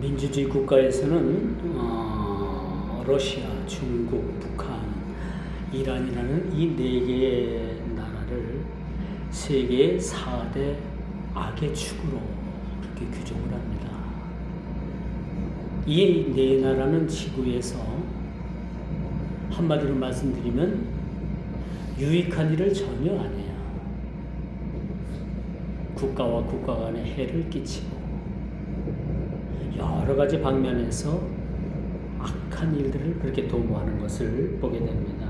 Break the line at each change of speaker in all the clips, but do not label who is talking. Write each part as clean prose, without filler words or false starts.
민주주의 국가에서는 러시아, 중국, 북한, 이란이라는 이 네 개의 나라를 세계의 4대 악의 축으로 그렇게 규정을 합니다. 이 네 나라는 지구에서 한마디로 말씀드리면 유익한 일을 전혀 안 해요. 국가와 국가 간에 해를 끼치고 여러 가지 방면에서 악한 일들을 그렇게 도모하는 것을 보게 됩니다.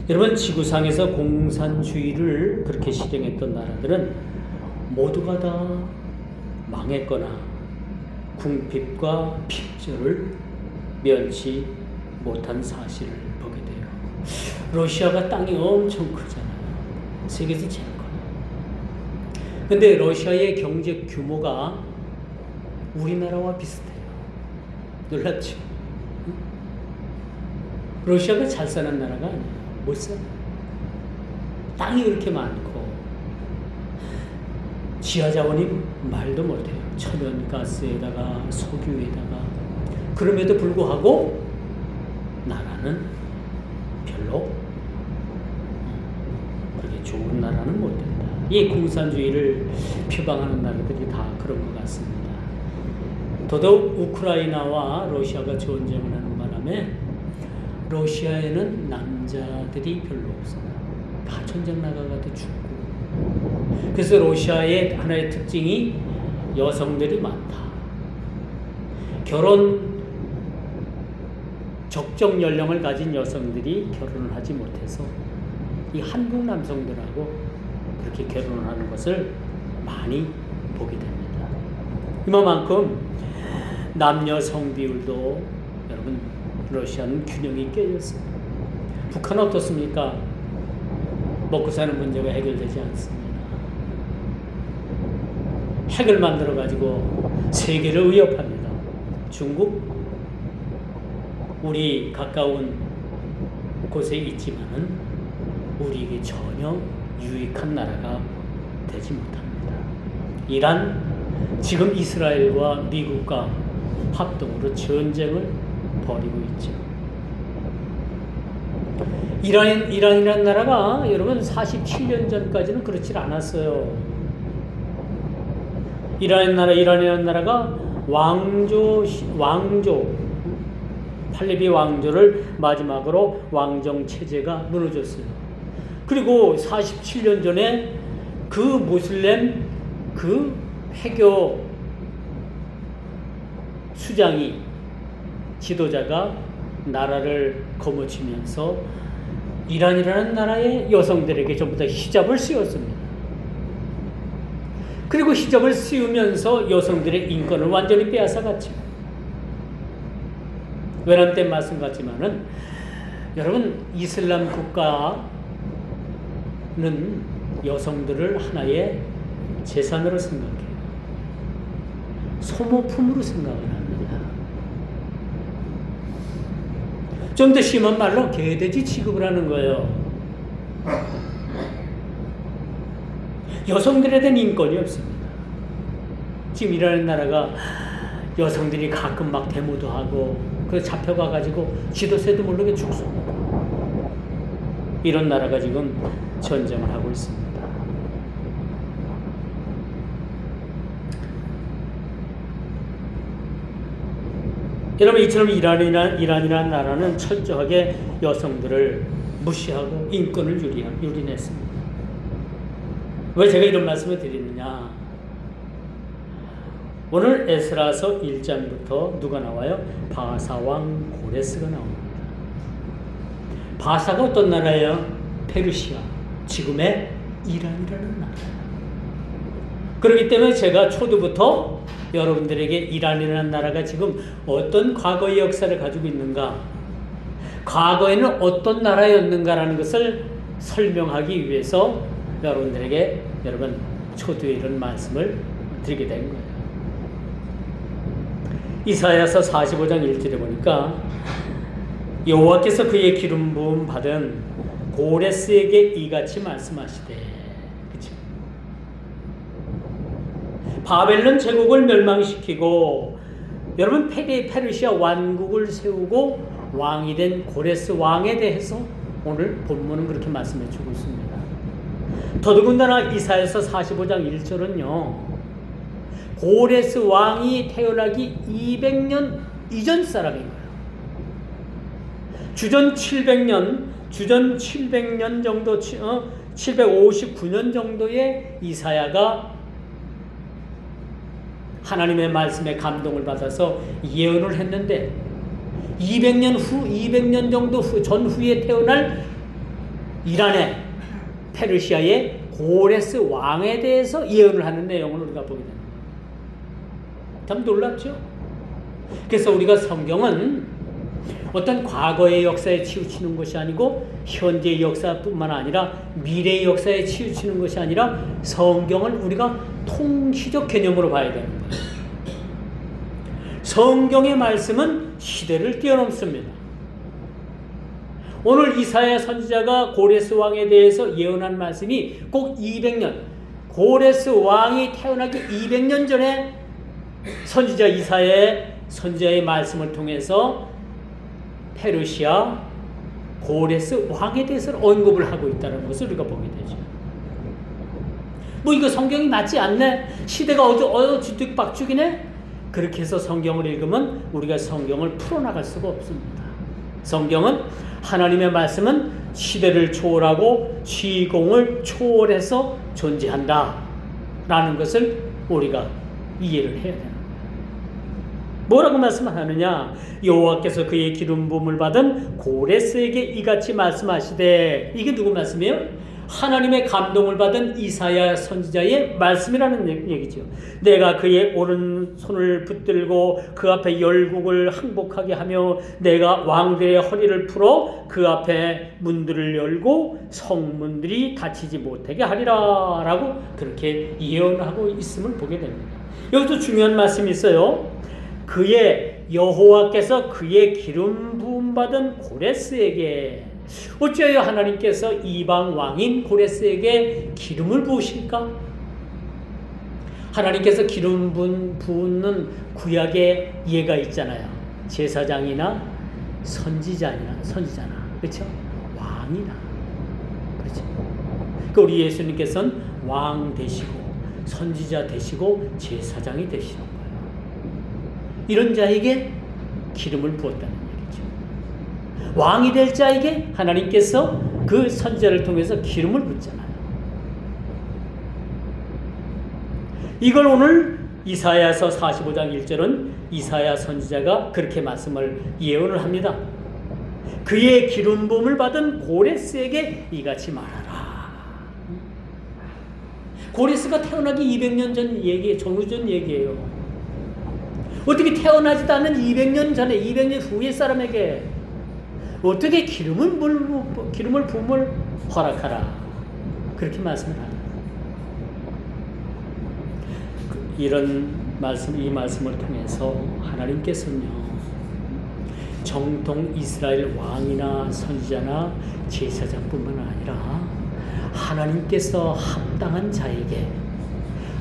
여러분, 지구상에서 공산주의를 그렇게 실행했던 나라들은 모두가 다 망했거나 궁핍과 핍절을 면치 못한 사실을 보게 돼요. 러시아가 땅이 엄청 크잖아요. 세계에서 제일 커요. 근데 러시아의 경제 규모가 우리나라와 비슷해요. 놀랍죠? 러시아가 잘 사는 나라가 아니에요. 못 살아요. 땅이 그렇게 많고 지하자원이 말도 못해요. 천연가스에다가 석유에다가. 그럼에도 불구하고 나라는 별로 그렇게 좋은 나라는 못 된다. 이 공산주의를 표방하는 나라들이 다 그런 것 같습니다. 더더욱 우크라이나와 러시아가 전쟁을 하는 바람에 러시아에는 남자들이 별로 없어요. 다 전쟁 나가가도 죽고. 그래서 러시아의 하나의 특징이 여성들이 많다. 결혼 적정 연령을 가진 여성들이 결혼을 하지 못해서 이 한국 남성들하고 그렇게 결혼을 하는 것을 많이 보게 됩니다. 이만큼 남녀 성비율도 여러분 러시아는 균형이 깨졌어요. 북한은 어떻습니까? 먹고 사는 문제가 해결되지 않습니다. 핵을 만들어 가지고 세계를 위협합니다. 중국 우리 가까운 곳에 있지만은 우리에게 전혀 유익한 나라가 되지 못합니다. 이란 지금 이스라엘과 미국과 합동으로 전쟁을 벌이고 있죠. 이란이라는 나라가 여러분 47년 전까지는 그렇지 않았어요. 이란이라는 나라가 왕조 팔레비 왕조를 마지막으로 왕정 체제가 무너졌어요. 그리고 47년 전에 그 모슬렘 그 해교 수장이 지도자가 나라를 거머쥐면서 이란이라는 나라의 여성들에게 전부 다 히잡을 씌웠습니다. 그리고 히잡을 씌우면서 여성들의 인권을 완전히 빼앗아갔죠. 외람된 말씀 같지만은 여러분, 이슬람 국가는 여성들을 하나의 재산으로 생각해요. 소모품으로 생각을 합니다. 좀 더 심한 말로 개돼지 취급을 하는 거예요. 여성들에 대한 인권이 없습니다. 지금 이라는 나라가 여성들이 가끔 막 데모도 하고 그 잡혀가가지고 지도새도 모르게 죽습니다. 이런 나라가 지금 전쟁을 하고 있습니다. 여러분, 이처럼 이란이라는 나라는 철저하게 여성들을 무시하고 인권을 유린했습니다. 왜 제가 이런 말씀을 드리느냐? 오늘 에스라서 1장부터 누가 나와요? 바사왕 고레스가 나옵니다. 바사가 어떤 나라예요? 페르시아, 지금의 이란이라는 나라예요. 그렇기 때문에 제가 초두부터 여러분들에게 이란이라는 나라가 지금 어떤 과거의 역사를 가지고 있는가, 과거에는 어떤 나라였는가라는 것을 설명하기 위해서 여러분들에게 초두에 이런 말씀을 드리게 된 거예요. 이사야서 45장 1절에 보니까 여호와께서 그의 기름 부음 받은 고레스에게 이같이 말씀하시되, 그렇죠? 바벨론 제국을 멸망시키고 여러분 페르시아 왕국을 세우고 왕이 된 고레스 왕에 대해서 오늘 본문은 그렇게 말씀해 주고 있습니다. 더더군다나 이사야서 45장 1절은요. 고레스 왕이 태어나기 200년 이전 사람인 거예요. 주전 700년 정도 759년 정도의 이사야가 하나님의 말씀에 감동을 받아서 예언을 했는데 200년 정도 전후에 태어날 이란의 페르시아의 고레스 왕에 대해서 예언을 하는 내용을 우리가 보게 됩니다. 참 놀랍죠? 그래서 우리가 성경은 어떤 과거의 역사에 치우치는 것이 아니고 현재의 역사뿐만 아니라 미래의 역사에 치우치는 것이 아니라 성경을 우리가 통시적 개념으로 봐야 되는 거예요. 성경의 말씀은 시대를 뛰어넘습니다. 오늘 이사야 선지자가 고레스 왕에 대해서 예언한 말씀이 꼭 200년, 고레스 왕이 태어나기 200년 전에 선지자 이사야의 선지자의 말씀을 통해서 페르시아 고레스 왕에 대해서 언급을 하고 있다는 것을 우리가 보게 되죠. 뭐 이거 성경이 맞지 않네? 시대가 뒤죽박죽이네? 그렇게 해서 성경을 읽으면 우리가 성경을 풀어나갈 수가 없습니다. 성경은 하나님의 말씀은 시대를 초월하고 시공을 초월해서 존재한다 라는 것을 우리가 이해를 해야 되는 거예요. 뭐라고 말씀하느냐? 여호와께서 그의 기름 부음을 받은 고레스에게 이같이 말씀하시되, 이게 누구 말씀이에요? 하나님의 감동을 받은 이사야 선지자의 말씀이라는 얘기죠. 내가 그의 오른손을 붙들고 그 앞에 열국을 항복하게 하며 내가 왕들의 허리를 풀어 그 앞에 문들을 열고 성문들이 닫히지 못하게 하리라 라고 그렇게 예언하고 있음을 보게 됩니다. 여기서 중요한 말씀이 있어요. 여호와께서 그의 기름 부음 받은 고레스에게, 어찌하여 하나님께서 이방 왕인 고레스에게 기름을 부으실까? 하나님께서 기름 부는 구약의 예가 있잖아요. 제사장이나 선지자나, 그렇죠? 왕이나, 그렇죠? 그 우리 예수님께서는 왕 되시고 선지자 되시고 제사장이 되시는 거예요. 이런 자에게 기름을 부었다는 얘기죠. 왕이 될 자에게 하나님께서 그 선지자를 통해서 기름을 붓잖아요. 이걸 오늘 이사야서 45장 1절은 이사야 선지자가 그렇게 말씀을 예언을 합니다. 그의 기름 부음을 받은 고레스에게 이같이 말하라. 고레스가 태어나기 200년 전 얘기, 정유전 얘기예요. 어떻게 태어나지도 않는 200년 전에, 200년 후의 사람에게 어떻게 기름을 부음을 허락하라. 그렇게 말씀을 하라. 이런 말씀, 이 말씀을 통해서 하나님께서는요, 정통 이스라엘 왕이나 선지자나 제사장뿐만 아니라 하나님께서 합당한 자에게,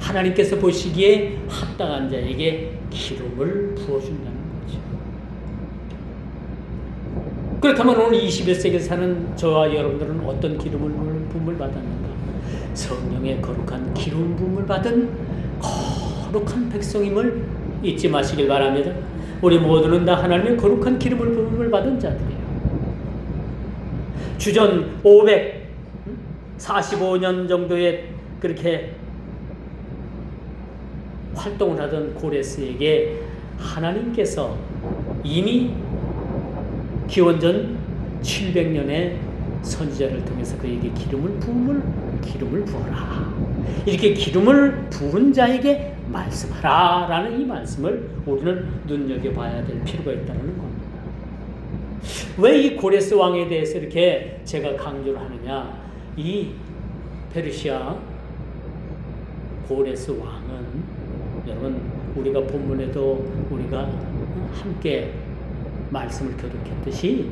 하나님께서 보시기에 합당한 자에게 기름을 부어준다는 거죠. 그렇다면 오늘 21세기에 사는 저와 여러분들은 어떤 기름을 부음을 받았는가? 성령의 거룩한 기름 부음을 받은 거룩한 백성임을 잊지 마시길 바랍니다. 우리 모두는 다 하나님의 거룩한 기름을 부음을 받은 자들이에요. 주전 545년 정도에 그렇게 활동을 하던 고레스에게 하나님께서 이미 기원전 700년의 선지자를 통해서 그에게 기름을 부어라. 이렇게 기름을 부은 자에게 말씀하라 라는 이 말씀을 우리는 눈여겨봐야 될 필요가 있다는 겁니다. 왜 이 고레스 왕에 대해서 이렇게 제가 강조를 하느냐? 이 페르시아 고레스 왕은 여러분, 우리가 본문에도 우리가 함께 말씀을 교독했듯이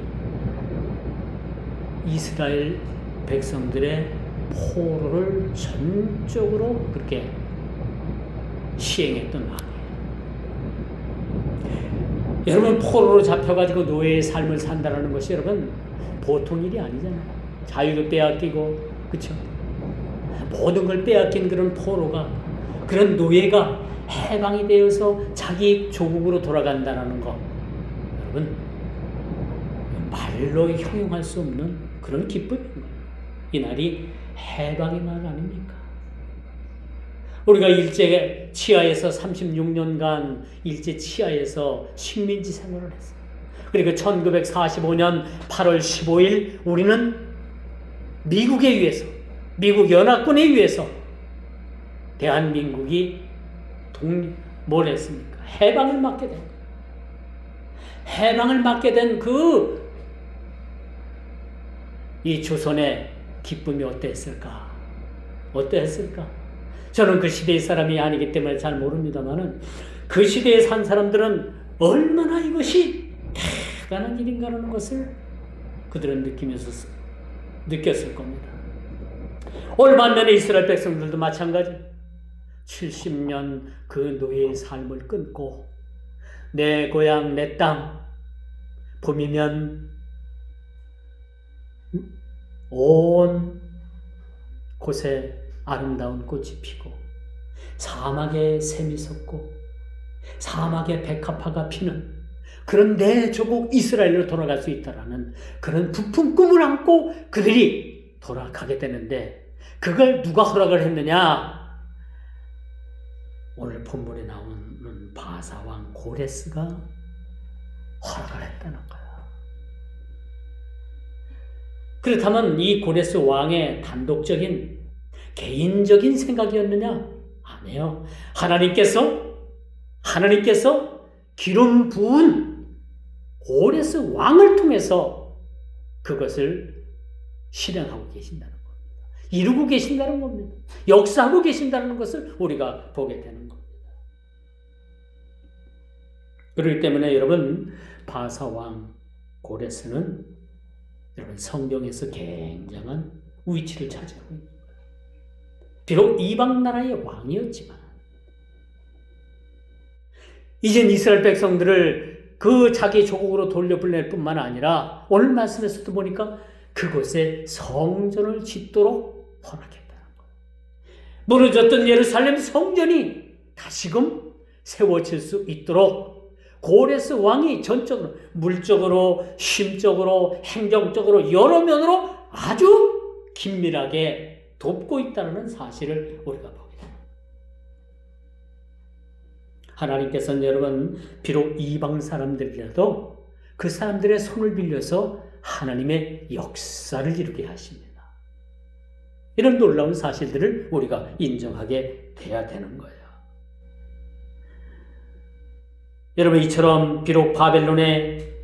이스라엘 백성들의 포로를 전적으로 그렇게 시행했던 왕이에요. 여러분, 포로로 잡혀가지고 노예의 삶을 산다는 것이 여러분 보통 일이 아니잖아요. 자유도 빼앗기고, 그렇죠? 모든 걸 빼앗긴 그런 포로가, 그런 노예가 해방이 되어서 자기 조국으로 돌아간다는 거, 여러분 말로 형용할 수 없는 그런 기쁨입니다. 이 날이 해방의 날 아닙니까? 우리가 일제 치하에서 36년간 일제 치하에서 식민지 생활을 했어요. 그리고 1945년 8월 15일 우리는 미국에 의해서, 미국 연합군에 의해서 대한민국이 뭘 했습니까? 해방을 맞게 된, 해방을 맞게 된 이 조선의 기쁨이 어땠을까? 어땠을까? 저는 그 시대의 사람이 아니기 때문에 잘 모릅니다만은 그 시대에 산 사람들은 얼마나 이것이 대단한 일인가라는 것을 그들은 느꼈을 겁니다. 얼마 안 전에 이스라엘 백성들도 마찬가지. 70년 그 노예의 삶을 끊고 내 고향 내 땅 봄이면 온 곳에 아름다운 꽃이 피고 사막에 샘이 솟고 사막에 백합화가 피는 그런 내 조국 이스라엘로 돌아갈 수 있다라는 그런 부푼 꿈을 안고 그들이 돌아가게 되는데, 그걸 누가 허락을 했느냐? 오늘 본문에 나오는 바사왕 고레스가 허락을 했다는 거예요. 그렇다면 이 고레스 왕의 단독적인 개인적인 생각이었느냐? 아니에요. 하나님께서 기름 부은 고레스 왕을 통해서 그것을 실행하고 계신다는 겁니다. 이루고 계신다는 겁니다. 역사하고 계신다는 것을 우리가 보게 되는 겁니다. 그렇기 때문에 여러분, 바사왕 고레스는 여러분 성경에서 굉장한 위치를 차지하고 있는 거예요. 비록 이방 나라의 왕이었지만 이젠 이스라엘 백성들을 그 자기 조국으로 돌려보낼 뿐만 아니라 오늘 말씀에서도 보니까 그곳에 성전을 짓도록 허락했다는 거예요. 무너졌던 예루살렘 성전이 다시금 세워질 수 있도록 고레스 왕이 전적으로, 물적으로, 심적으로, 행정적으로 여러 면으로 아주 긴밀하게 돕고 있다는 사실을 우리가 보게 됩니다. 하나님께서는 여러분 비록 이방 사람들이라도 그 사람들의 손을 빌려서 하나님의 역사를 이루게 하십니다. 이런 놀라운 사실들을 우리가 인정하게 돼야 되는 거예요. 여러분, 이처럼 비록 바벨론의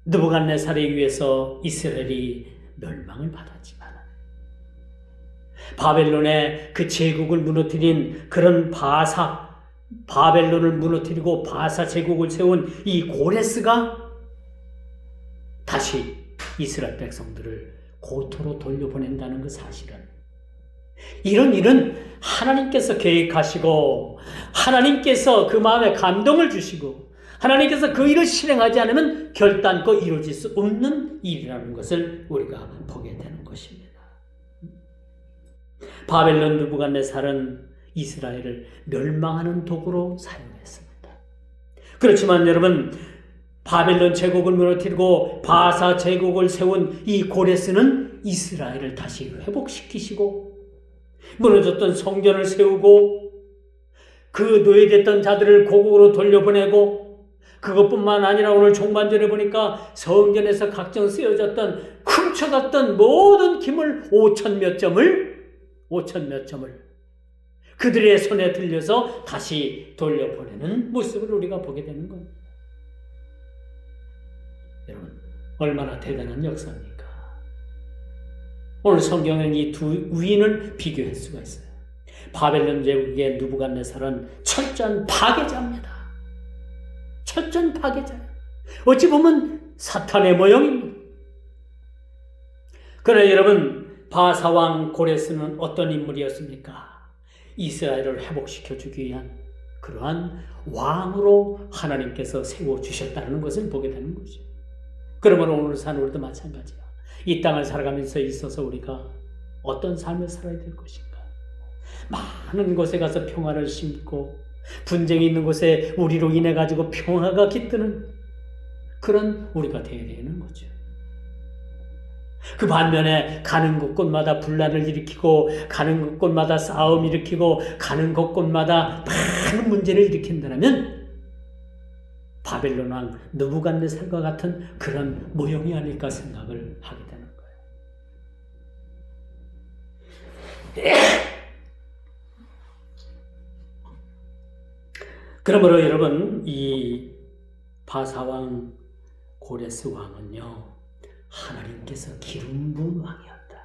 느부갓네살에 의해서 이스라엘이 멸망을 받았지만 바벨론의 그 제국을 무너뜨린 그런 바벨론을 무너뜨리고 바사 제국을 세운 이 고레스가 다시 이스라엘 백성들을 고토로 돌려보낸다는 그 사실은, 이런 일은 하나님께서 계획하시고 하나님께서 그 마음에 감동을 주시고 하나님께서 그 일을 실행하지 않으면 결단코 이루어질 수 없는 일이라는 것을 우리가 보게 되는 것입니다. 바벨론 느부갓네살은 이스라엘을 멸망하는 도구로 사용했습니다. 그렇지만 여러분, 바벨론 제국을 무너뜨리고 바사 제국을 세운 이 고레스는 이스라엘을 다시 회복시키시고 무너졌던 성전을 세우고 그 노예됐던 자들을 고국으로 돌려보내고, 그것뿐만 아니라 오늘 종반절에 보니까 성전에서 각종 쓰여졌던 훔쳐갔던 모든 기물 5천 몇 점을 그들의 손에 들려서 다시 돌려보내는 모습을 우리가 보게 되는 겁니다. 여러분, 얼마나 대단한 역사입니까? 오늘 성경은 이 두 위인을 비교할 수가 있어요. 바벨론 제국의 느부갓네살은 철저한 파괴자입니다. 철저한 파괴자예요. 어찌 보면 사탄의 모형입니다. 그러나 여러분, 바사왕 고레스는 어떤 인물이었습니까? 이스라엘을 회복시켜 주기 위한 그러한 왕으로 하나님께서 세워주셨다는 것을 보게 되는 거죠. 그러므로 오늘 사는 우리도 마찬가지야. 이 땅을 살아가면서 있어서 우리가 어떤 삶을 살아야 될 것인가. 많은 곳에 가서 평화를 심고 분쟁이 있는 곳에 우리로 인해 가지고 평화가 깃드는 그런 우리가 되어야 되는 거죠. 그 반면에 가는 곳곳마다 분란을 일으키고 가는 곳곳마다 싸움 일으키고 가는 곳곳마다 많은 문제를 일으킨다면 바벨론 왕 느부갓네살과 같은 그런 모형이 아닐까 생각을 하게 되는 거예요. 그러므로 여러분, 이 바사왕 고레스 왕은요, 하나님께서 기름 부은 왕이었다.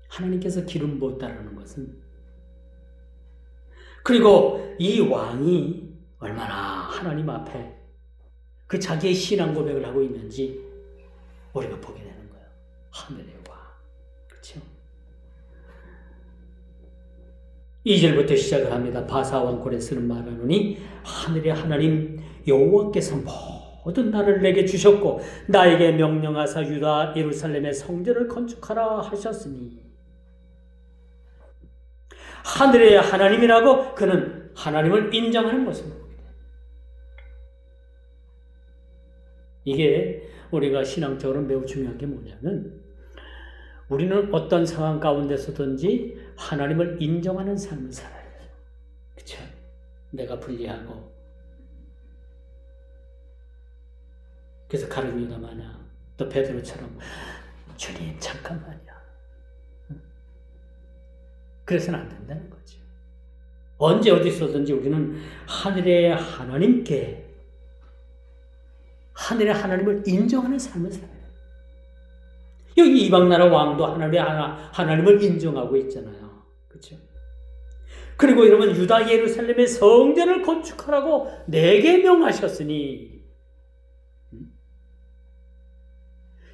하나님께서 기름 부었다라는 것은, 그리고 이 왕이 얼마나 하나님 앞에 그 자기의 신앙 고백을 하고 있는지 우리가 보게 되는 거예요. 하늘의 왕. 그렇죠? 2절부터 시작을 합니다. 바사왕 고레스는 말하노니 하늘의 하나님 여호와께서 모든 나를 내게 주셨고 나에게 명령하사 유다 예루살렘의 성전을 건축하라 하셨으니, 하늘의 하나님이라고 그는 하나님을 인정하는 것입니다. 이게 우리가 신앙적으로 매우 중요한 게 뭐냐면, 우리는 어떤 상황 가운데서든지 하나님을 인정하는 삶을 살아야 돼요. 그렇죠? 내가 불리하고, 그래서 가룟 유다 마냥 또 베드로처럼 주님 잠깐만요. 그래서는 안 된다는 거죠. 언제 어디서든지 우리는 하늘의 하나님께, 하늘의 하나님을 인정하는 삶을 살아요. 여기 이방나라 왕도 하나님을 인정하고 있잖아요. 그렇죠? 그리고 여러분, 유다 예루살렘의 성전을 건축하라고 내게 명하셨으니,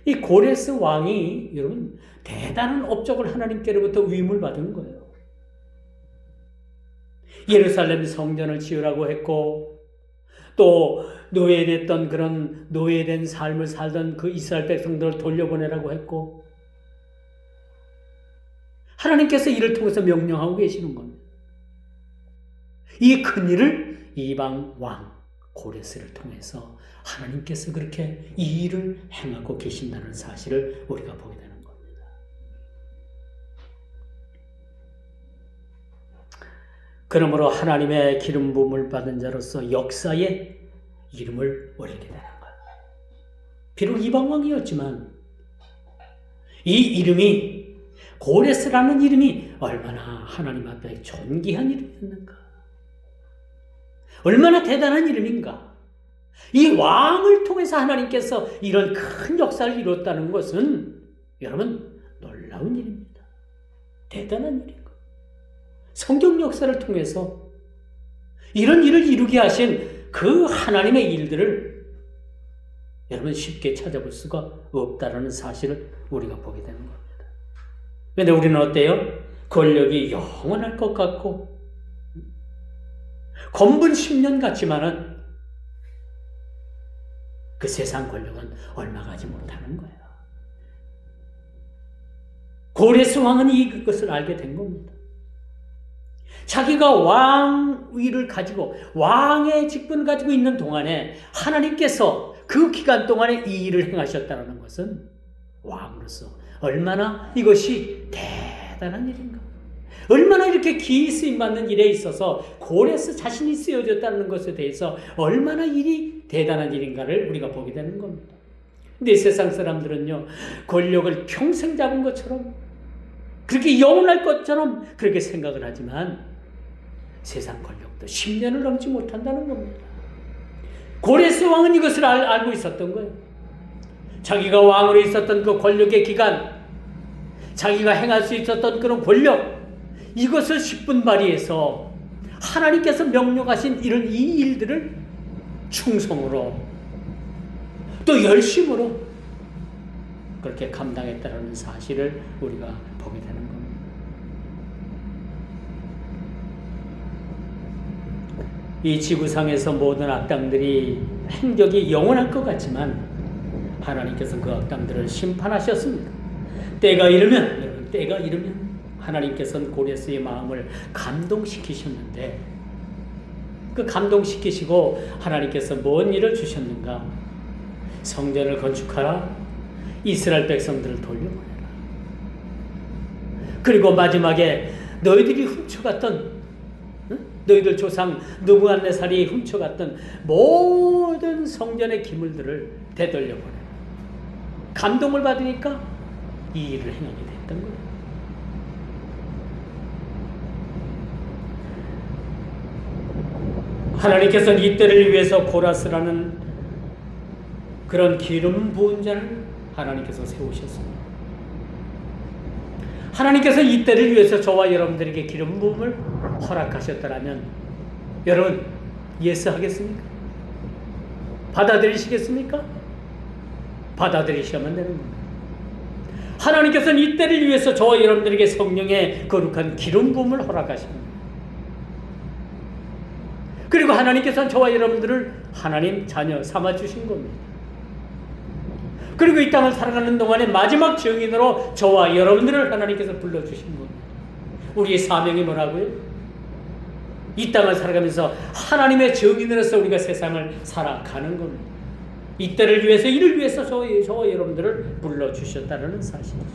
이 고레스 왕이 여러분 대단한 업적을 하나님께로부터 위임을 받은 거예요. 예루살렘 성전을 지으라고 했고, 또 노예됐던 그런 노예된 삶을 살던 그 이스라엘 백성들을 돌려보내라고 했고, 하나님께서 이를 통해서 명령하고 계시는 겁니다. 이 큰 일을 이방 왕 고레스를 통해서 하나님께서 그렇게 이 일을 행하고 계신다는 사실을 우리가 보게 되는 겁니다. 그러므로 하나님의 기름 부음을 받은 자로서 역사에 이름을 올리게 되는 거예요. 비록 이방 왕이었지만 이 이름이, 고레스라는 이름이 얼마나 하나님 앞에 존귀한 이름이었는가, 얼마나 대단한 이름인가. 이 왕을 통해서 하나님께서 이런 큰 역사를 이뤘다는 것은 여러분 놀라운 일입니다. 대단한 일인 것. 성경 역사를 통해서 이런 일을 이루게 하신 그 하나님의 일들을 여러분 쉽게 찾아볼 수가 없다라는 사실을 우리가 보게 되는 겁니다. 그런데 우리는 어때요? 권력이 영원할 것 같고 건분 10년 같지만은 그 세상 권력은 얼마 가지 못하는 거예요. 고레스 왕은 이것을 알게 된 겁니다. 자기가 왕위를 가지고 왕의 직분을 가지고 있는 동안에 하나님께서 그 기간 동안에 이 일을 행하셨다는 것은 왕으로서 얼마나 이것이 대단한 일인가, 얼마나 이렇게 기이 쓰임받는 일에 있어서 고레스 자신이 쓰여졌다는 것에 대해서 얼마나 일이 대단한 일인가를 우리가 보게 되는 겁니다. 근데 세상 사람들은요, 권력을 평생 잡은 것처럼, 그렇게 영원할 것처럼 그렇게 생각을 하지만 세상 권력도 10년을 넘지 못한다는 겁니다. 고레스 왕은 이것을 알고 있었던 거예요. 자기가 왕으로 있었던 그 권력의 기간, 자기가 행할 수 있었던 그런 권력, 이것을 10분 발휘해서 하나님께서 명령하신 이런 이 일들을 충성으로 또 열심으로 그렇게 감당했다는 사실을 우리가 보게 되는 겁니다. 이 지구상에서 모든 악당들이 행적이 영원할 것 같지만 하나님께서 그 악당들을 심판하셨습니다. 때가 이르면, 여러분, 때가 이르면 하나님께서는 고레스의 마음을 감동시키셨는데, 그 감동시키시고 하나님께서 뭔 일을 주셨는가? 성전을 건축하라. 이스라엘 백성들을 돌려보내라. 그리고 마지막에 너희들이 훔쳐갔던, 너희들 조상 느부갓네살이 훔쳐갔던 모든 성전의 기물들을 되돌려보내라. 감동을 받으니까 이 일을 행하게 됐던 거예요. 하나님께서는 이때를 위해서 고라스라는 그런 기름 부은 자를 하나님께서 세우셨습니다. 하나님께서 이때를 위해서 저와 여러분들에게 기름 부음을 허락하셨더라면 여러분 예스하겠습니까? 받아들이시겠습니까? 받아들이셔야만 되는 겁니다. 하나님께서는 이때를 위해서 저와 여러분들에게 성령의 거룩한 기름 부음을 허락하십니다. 그리고 하나님께서는 저와 여러분들을 하나님 자녀 삼아주신 겁니다. 그리고 이 땅을 살아가는 동안에 마지막 증인으로 저와 여러분들을 하나님께서 불러주신 겁니다. 우리의 사명이 뭐라고요? 이 땅을 살아가면서 하나님의 증인으로서 우리가 세상을 살아가는 겁니다. 이때를 위해서, 이를 위해서 저와 여러분들을 불러주셨다는 사실이죠.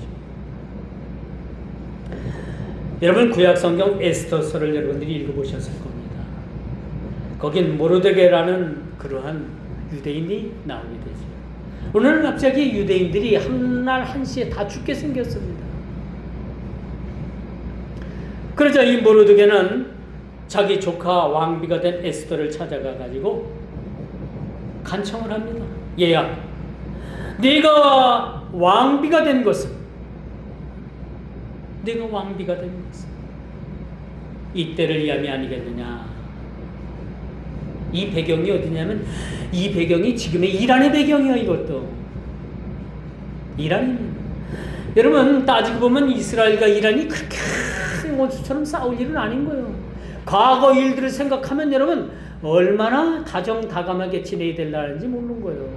여러분 구약성경 에스더서를 여러분들이 읽어보셨을 겁니다. 거긴 모르드게라는 그러한 유대인이 나오게 되죠. 오늘 갑자기 유대인들이 한날 한시에 다 죽게 생겼습니다. 그러자 이 모르드게는 자기 조카 왕비가 된 에스더를 찾아가 가지고 간청을 합니다. 얘야, 네가 왕비가 된 것은 이때를 위함이 아니겠느냐. 이 배경이 어디냐면 이 배경이 지금의 이란의 배경이에요. 이것도 이란입니다. 여러분 따지고 보면 이스라엘과 이란이 그렇게 원수처럼 싸울 일은 아닌 거예요. 과거 일들을 생각하면 여러분 얼마나 다정다감하게 지내야 될라는지 모르는 거예요.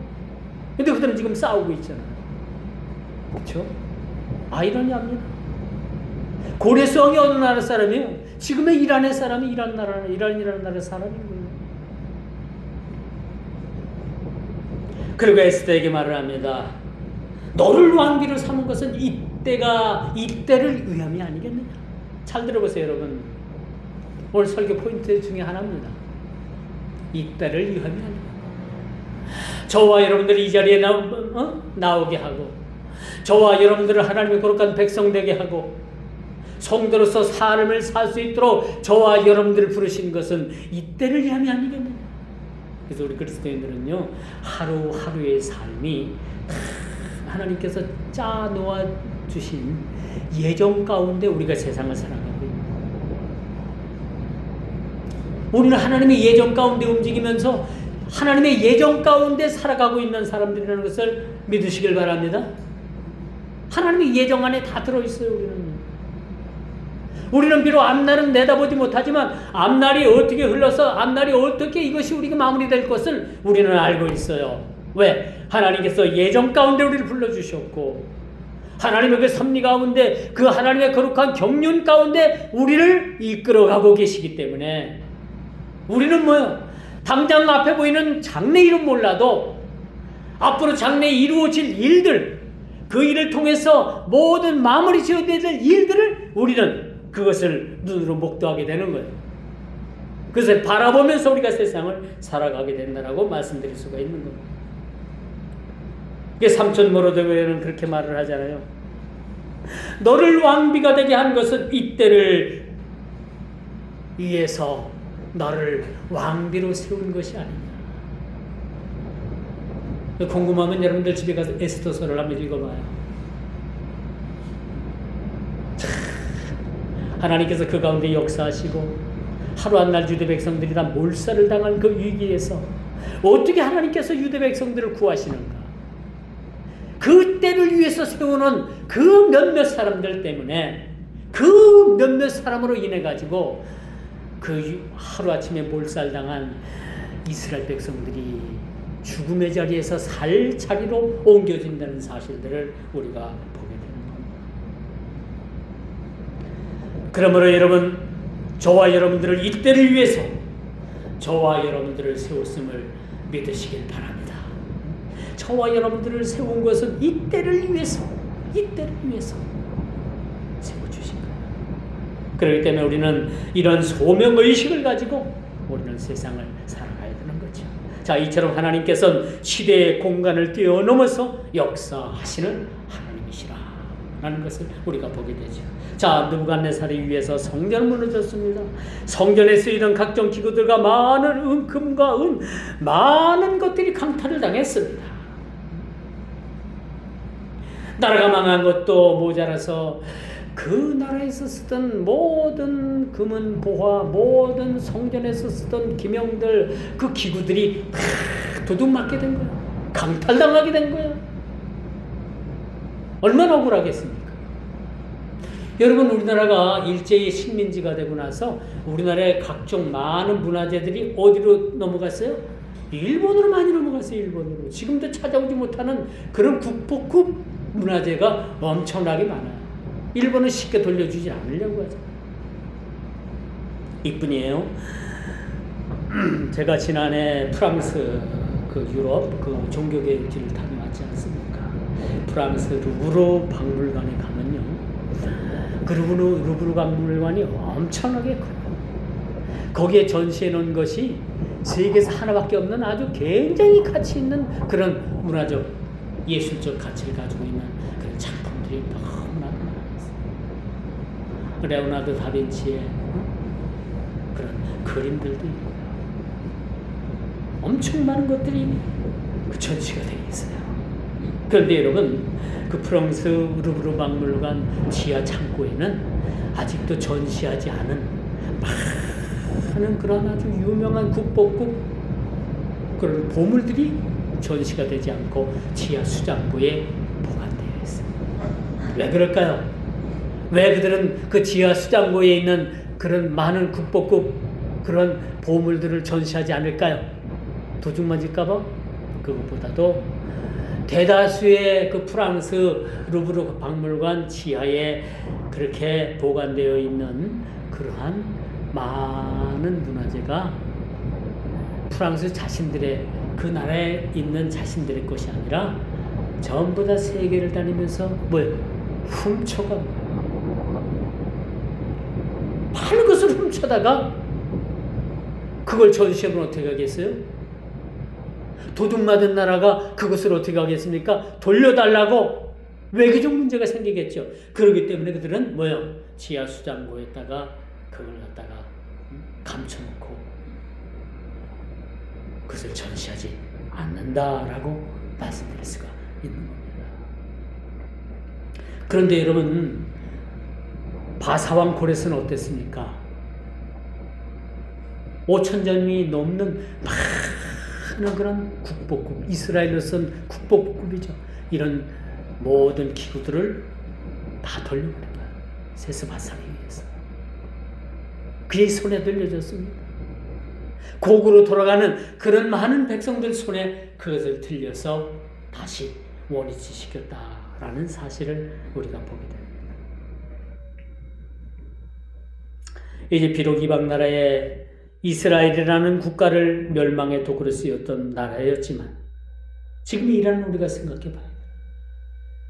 근데 그들은 지금 싸우고 있잖아요. 그렇죠? 아이러니합니다. 고레스 왕이 어느 나라 사람이에요? 지금의 이란의 사람이 이란이라는 나라 사람인 거예요. 그리고 에스더에게 말을 합니다. 너를 왕비로 삼은 것은 이때를 위함이 아니겠느냐. 잘 들어보세요 여러분. 오늘 설교 포인트 중에 하나입니다. 이때를 위함이 아니겠느냐. 저와 여러분들이 이 자리에 나오게 하고 저와 여러분들을 하나님의 거룩한 백성 되게 하고 성도로서 삶을 살 수 있도록 저와 여러분들을 부르신 것은 이때를 위함이 아니겠느냐. 그래서 우리 그리스도인들은요 하루하루의 삶이 하나님께서 짜 놓아 주신 예정 가운데 우리가 세상을 살아가고 있습니다. 우리는 하나님의 예정 가운데 움직이면서 하나님의 예정 가운데 살아가고 있는 사람들이라는 것을 믿으시길 바랍니다. 하나님의 예정 안에 다 들어있어요. 우리는 비록 앞날은 내다보지 못하지만 앞날이 어떻게 흘러서 앞날이 어떻게 이것이 우리가 마무리될 것을 우리는 알고 있어요. 왜? 하나님께서 예정 가운데 우리를 불러주셨고 하나님의 그 섭리 가운데 그 하나님의 거룩한 경륜 가운데 우리를 이끌어가고 계시기 때문에 우리는 뭐요? 당장 앞에 보이는 장래일은 몰라도 앞으로 장래에 이루어질 일들 그 일을 통해서 모든 마무리 지어야 될 일들을 우리는 그것을 눈으로 목도하게 되는 거예요. 그것을 바라보면서 우리가 세상을 살아가게 된다라고 말씀드릴 수가 있는 겁니다. 이게 삼촌 모로드게는 그렇게 말을 하잖아요. 너를 왕비가 되게 한 것은 이때를 위해서 너를 왕비로 세운 것이 아니냐. 궁금하면 여러분들 집에 가서 에스더서를 한번 읽어봐요. 하나님께서 그 가운데 역사하시고 하루 한 날 유대 백성들이 다 몰살을 당한 그 위기에서 어떻게 하나님께서 유대 백성들을 구하시는가. 그 때를 위해서 세우는 그 몇몇 사람들 때문에 그 몇몇 사람으로 인해 가지고 그 하루아침에 몰살당한 이스라엘 백성들이 죽음의 자리에서 살 자리로 옮겨진다는 사실들을 우리가 보게 되는 겁니다. 그러므로 여러분, 저와 여러분들을 이때를 위해서 저와 여러분들을 세웠음을 믿으시길 바랍니다. 저와 여러분들을 세운 것은 이때를 위해서 세워주신 거예요. 그렇기 때문에 우리는 이런 소명의식을 가지고 우리는 세상을 살아가야 되는 거죠. 자, 이처럼 하나님께서는 시대의 공간을 뛰어넘어서 역사하시는 하나님이시라는 것을 우리가 보게 되죠. 자, 느부갓네살이 위해서 성전은 무너졌습니다. 성전에 쓰이던 각종 기구들과 많은 금과 은, 많은 것들이 강탈을 당했습니다. 나라가 망한 것도 모자라서 그 나라에서 쓰던 모든 금은 보화, 모든 성전에서 쓰던 기명들, 그 기구들이 다 도둑맞게 된 거야. 강탈당하게 된 거야. 얼마나 억울하겠습니까? 여러분, 우리나라가 일제히 식민지가 되고 나서 우리나라의 각종 많은 문화재들이 어디로 넘어갔어요? 일본으로 많이 넘어갔어요. 일본으로. 지금도 찾아오지 못하는 그런 국보급 문화재가 엄청나게 많아요. 일본은 쉽게 돌려주지 않으려고 하죠. 이뿐이에요. 제가 지난해 프랑스 그 유럽 그 종교계획지를 다녀왔지 않습니까? 프랑스 루브르 박물관에 가면요, 그 루브르 박물관이 엄청나게 커요. 거기에 전시해 놓은 것이 세계에서 하나밖에 없는 아주 굉장히 가치 있는 그런 문화적 예술적 가치를 가지고 있는 그런 작품들이 너무나도 많았어요. 레오나르도 다빈치의 그런 그림들도 있고요. 엄청 많은 것들이 그 전시가 되어 있어요. 그런데 여러분, 그 프랑스 루브르 박물관 지하 창고에는 아직도 전시하지 않은 많은 그런 아주 유명한 국보급 그런 보물들이 전시가 되지 않고 지하 수장고에 보관되어 있습니다. 왜 그럴까요? 왜 그들은 그 지하 수장고에 있는 그런 많은 국보급 그런 보물들을 전시하지 않을까요? 도둑 맞을까봐? 그것보다도 대다수의 그 프랑스 루브르 박물관 지하에 그렇게 보관되어 있는 그러한 많은 문화재가 프랑스 자신들의 그 나라에 있는 자신들의 것이 아니라 전부 다 세계를 다니면서 훔쳐가 많은 것을 훔쳐다가 그걸 전시하면 어떻게 하겠어요? 도둑맞은 나라가 그것을 어떻게 하겠습니까? 돌려달라고 외교적 문제가 생기겠죠. 그렇기 때문에 그들은 지하 수장고에다가 그걸 갖다가 감춰놓고 그것을 전시하지 않는다라고 말씀드릴 수가 있는 겁니다. 그런데 여러분, 바사왕 고레스는 어땠습니까? 5,000점이 넘는 많은 그런 국보급, 이스라엘로 쓴 국보급이죠. 이런 모든 기구들을 다 돌려버린 거예요. 세스바사에 의해서. 그의 손에 들려졌습니다. 고국으로 돌아가는 그런 많은 백성들 손에 그것을 들려서 다시 원위치시켰다라는 사실을 우리가 보게 됩니다. 이제 비록 이방 나라에 이스라엘이라는 국가를 멸망의 도구로 쓰였던 나라였지만 지금의 이란을 우리가 생각해 봐야 돼요.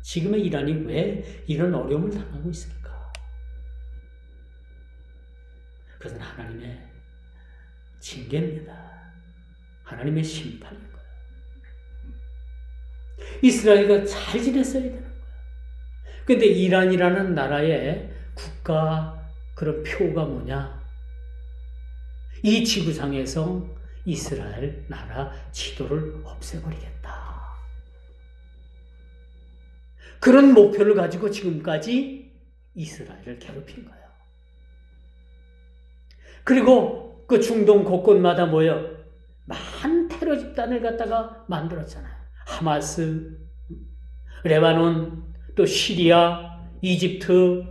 지금의 이란이 왜 이런 어려움을 당하고 있을까? 그것은 하나님의 징계입니다. 하나님의 심판인 거예요. 이스라엘과 잘 지냈어야 되는 거예요. 그런데 이란이라는 나라의 국가 그런 표가 뭐냐? 이 지구상에서 이스라엘 나라 지도를 없애버리겠다. 그런 목표를 가지고 지금까지 이스라엘을 괴롭힌 거예요. 그리고 그 중동 곳곳마다 많은 테러 집단을 갖다가 만들었잖아요. 하마스, 레바논, 또 시리아, 이집트,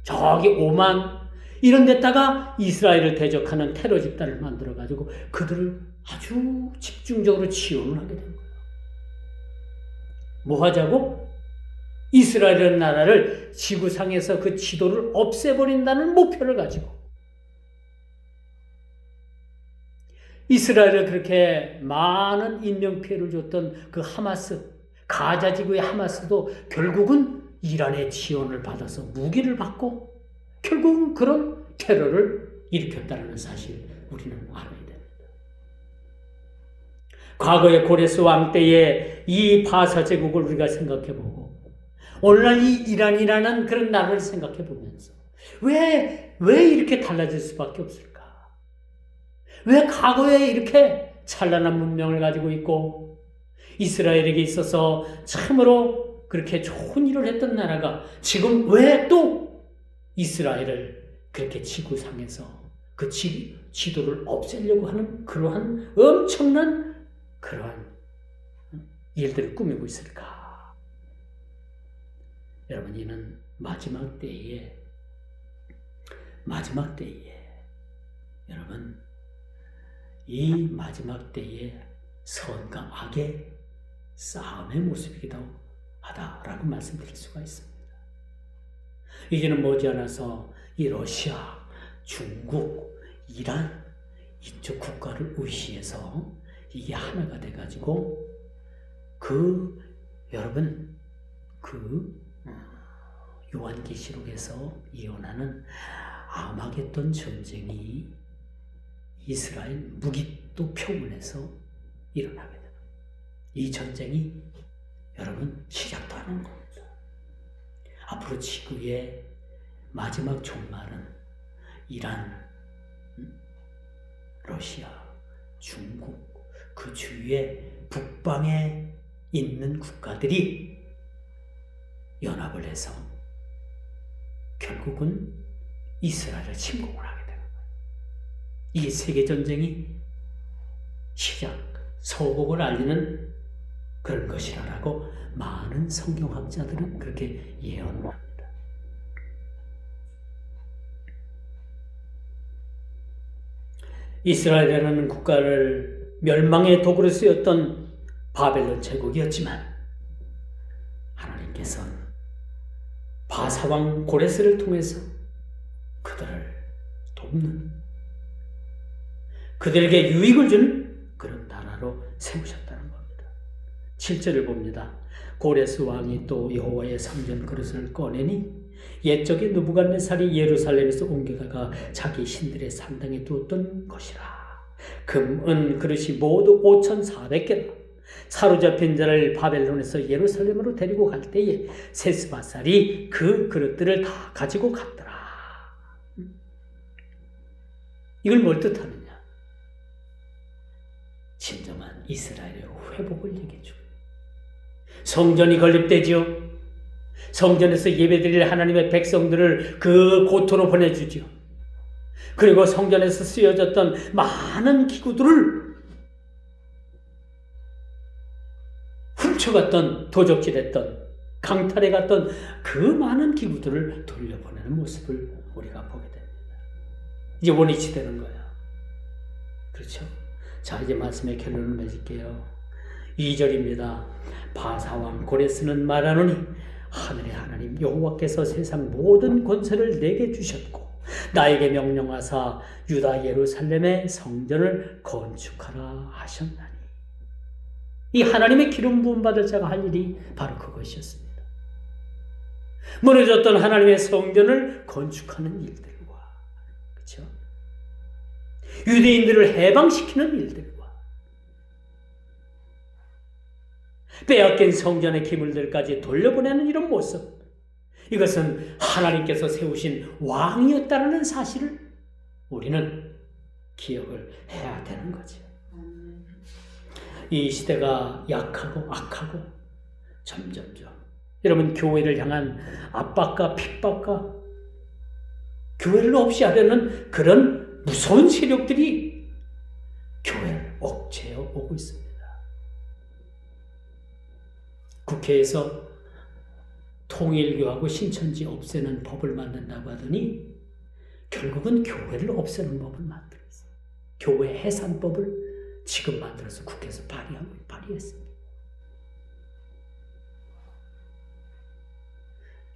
저기 오만, 이런 데다가 이스라엘을 대적하는 테러 집단을 만들어가지고 그들을 아주 집중적으로 지원을 하게 된 거예요. 뭐 하자고? 이스라엘이라는 나라를 지구상에서 그 지도를 없애버린다는 목표를 가지고 이스라엘을 그렇게 많은 인명피해를 줬던 그 하마스, 가자 지구의 하마스도 결국은 이란의 지원을 받아서 무기를 받고 결국은 그런 테러를 일으켰다는 사실 우리는 알아야 됩니다. 과거의 고레스 왕 때의 이 바사 제국을 우리가 생각해보고 오늘날 이 이란이라는 그런 나라를 생각해보면서 왜 이렇게 달라질 수밖에 없을까? 왜 과거에 이렇게 찬란한 문명을 가지고 있고 이스라엘에게 있어서 참으로 그렇게 좋은 일을 했던 나라가 지금 왜 또 이스라엘을 그렇게 지구상에서 그 지도를 없애려고 하는 그러한 엄청난 그러한 일들을 꾸미고 있을까? 여러분, 이는 마지막 때에 여러분 이 마지막 때에 선과 악의 싸움의 모습이기도 하다라고 말씀드릴 수가 있습니다. 이제는 머지않아서 이 러시아, 중국, 이란 이쪽 국가를 의시해서 이게 하나가 돼가지고 여러분 요한계시록에서 예언하는 아마겟돈 전쟁이 이스라엘 무기또 표문에서 일어나게 됩니다. 이 전쟁이 여러분 시작도 하는 겁니다. 앞으로 지구의 마지막 종말은 이란, 러시아, 중국 그 주위에 북방에 있는 국가들이 연합을 해서 결국은 이스라엘을 침공을 하게 됩니다. 이 세계전쟁이 서곡을 알리는 그런 것이라고 많은 성경학자들은 그렇게 예언합니다. 이스라엘이라는 국가를 멸망의 도구로 쓰였던 바벨론 제국이었지만 하나님께서는 바사왕 고레스를 통해서 그들을 돕는 그들에게 유익을 주는 그런 나라로 세우셨다는 겁니다. 7절을 봅니다. 고레스 왕이 또 여호와의 성전 그릇을 꺼내니 옛적에 느부갓네살이 예루살렘에서 옮겨다가 자기 신들의 상당에 두었던 것이라. 금, 은 그릇이 모두 5,400개라. 사로잡힌 자를 바벨론에서 예루살렘으로 데리고 갈 때에 세스바살이 그 그릇들을 다 가지고 갔더라. 이걸 뭘 뜻하느냐? 진정한 이스라엘의 회복을 얘기해 주고 성전이 건립되지요. 성전에서 예배드릴 하나님의 백성들을 그 고토로 보내주지요. 그리고 성전에서 쓰여졌던 많은 기구들을 훔쳐갔던, 도적질했던, 강탈해갔던 그 많은 기구들을 돌려보내는 모습을 우리가 보게 됩니다. 이제 원위치 되는 거예요. 그렇죠? 자, 이제 말씀의 결론을 맺을게요. 2절입니다. 바사왕 고레스는 말하노니 하늘의 하나님 여호와께서 세상 모든 권세를 내게 주셨고 나에게 명령하사 유다 예루살렘의 성전을 건축하라 하셨나니. 이 하나님의 기름 부음 받을 자가 할 일이 바로 그것이었습니다. 무너졌던 하나님의 성전을 건축하는 일들과, 그렇죠? 유대인들을 해방시키는 일들과 빼앗긴 성전의 기물들까지 돌려보내는 이런 모습, 이것은 하나님께서 세우신 왕이었다는 사실을 우리는 기억을 해야 되는 거죠. 이 시대가 약하고 악하고 점점점 여러분 교회를 향한 압박과 핍박과 교회를 없이 하려는 그런 무서운 세력들이 교회를 억제해 오고 있습니다. 국회에서 통일교하고 신천지 없애는 법을 만든다고 하더니 결국은 교회를 없애는 법을 만들었어. 교회 해산법을 지금 만들어서 국회에서 발의했습니다.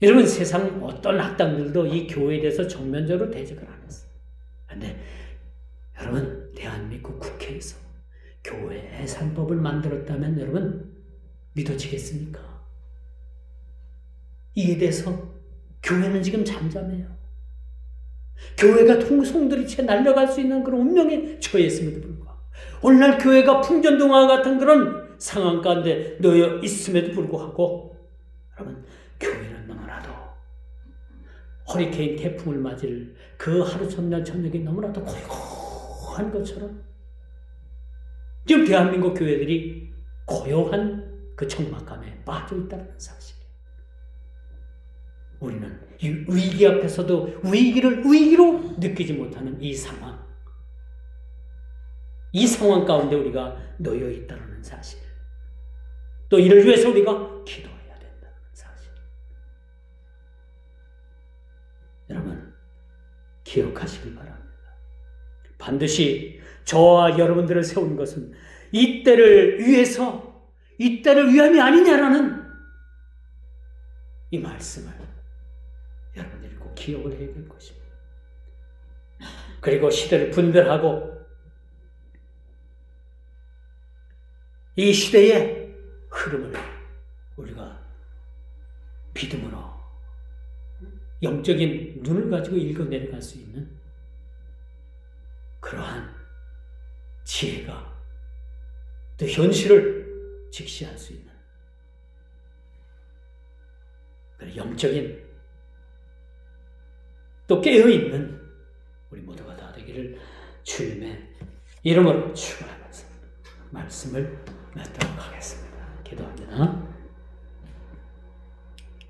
여러분, 세상 어떤 학당들도 이 교회에 대해서 정면적으로 대적을 안 했어요. 그런데 여러분, 대한민국 국회에서 교회 해산법을 만들었다면 여러분 믿어지겠습니까? 이에 대해서 교회는 지금 잠잠해요. 교회가 송두리째 날려갈 수 있는 그런 운명에 처했음에도 불구하고, 오늘날 교회가 풍전등화와 같은 그런 상황 가운데 놓여 있음에도 불구하고, 여러분, 교회는 너무나도 허리케인 태풍을 맞을 그 하루 첫날 저녁이 너무나도 고요한 것처럼 지금 대한민국 교회들이 고요한 그 적막감에 빠져 있다는 사실. 우리는 이 위기 앞에서도 위기를 위기로 느끼지 못하는 이 상황 가운데 우리가 놓여 있다는 사실, 또 이를 위해서 우리가 기도해야 된다는 사실. 여러분, 기억하시길 바랍니다. 반드시 저와 여러분들을 세운 것은 이 때를 위해서, 이 때를 위함이 아니냐라는 이 말씀을 여러분들이 꼭 기억을 해야 될 것입니다. 그리고 시대를 분별하고 이 시대의 흐름을 우리가 믿음으로 영적인 눈을 가지고 읽어내려갈 수 있는 그러한 지혜가, 또 현실을 직시할 수 있는 영적인, 또 깨어있는 우리 모두가 다 되기를 주님의 이름으로 축원하면서 말씀을 맺도록 하겠습니다. 기도합니다.